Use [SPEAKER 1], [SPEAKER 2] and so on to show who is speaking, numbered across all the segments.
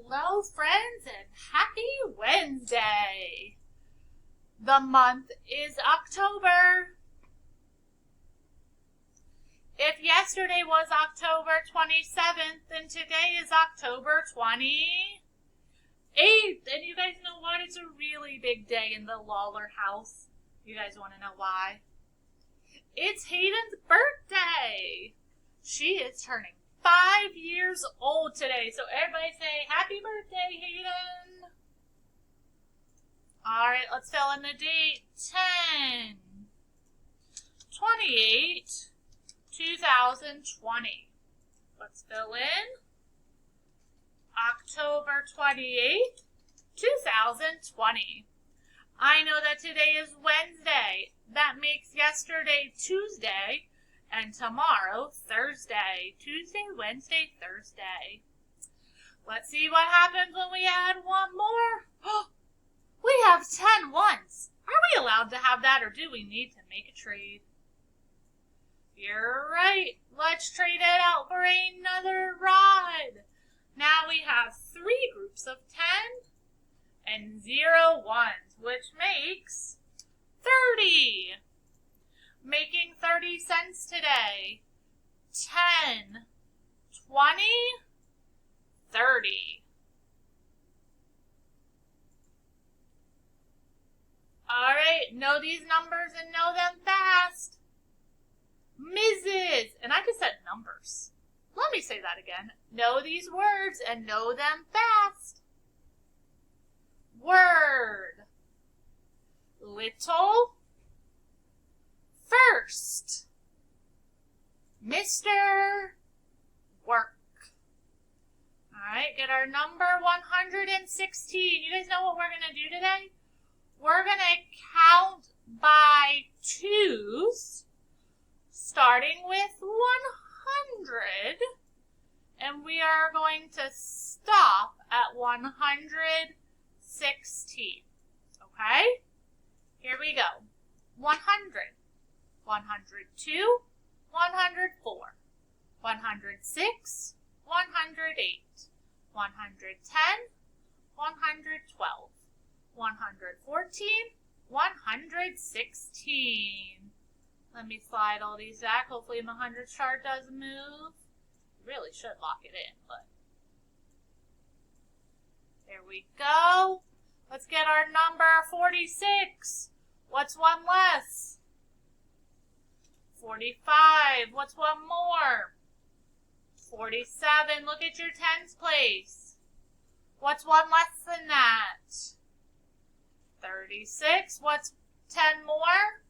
[SPEAKER 1] Hello, friends, and happy Wednesday. The month is October. If yesterday was October 27th, then today is October 28th. And you guys know what? It's a really big day in the Lawler house. You guys want to know why? It's Hayden's birthday. She is turning 5 years old today. So everybody say, happy birthday, Hayden. All right, let's fill in the date. 10/28/2020. Let's fill in October 28th, 2020. I know that today is Wednesday. That makes yesterday Tuesday. And tomorrow, Thursday. Tuesday, Wednesday, Thursday. Let's see what happens when we add one more. We have 10 ones. Are we allowed to have that, or do we need to make a trade? You're right. Let's trade it out for another rod. Now we have 3 groups of 10 and 0 ones, which makes 30. Making 30 cents today. 10, 20, 30. All right, know these numbers and know them fast. Mrs. And I just said numbers. Let me say that again. Know these words and know them fast. Word. Little. First, Mr. Work. All right, get our number 116. You guys know what we're going to do today? We're going to count by twos, starting with 100, and we are going to stop at 116. Okay? Here we go. 100. 102, 104, 106, 108, 110, 112, 114, 116. Let me slide all these back. Hopefully my 100 chart doesn't move. Really should lock it in, but there we go. Let's get our number 46. What's one less? 45. What's one more? 47. Look at your tens place. What's one less than that? 36. What's 10 more?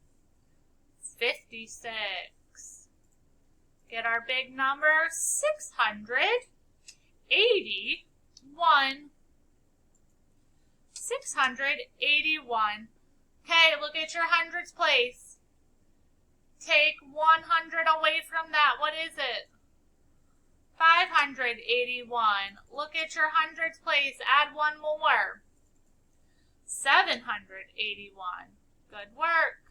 [SPEAKER 1] 56. Get our big number, 681. 681. Okay, look at your hundreds place. Take 100 away from that. What is it? 581. Look at your hundreds place. Add one more. 781. Good work.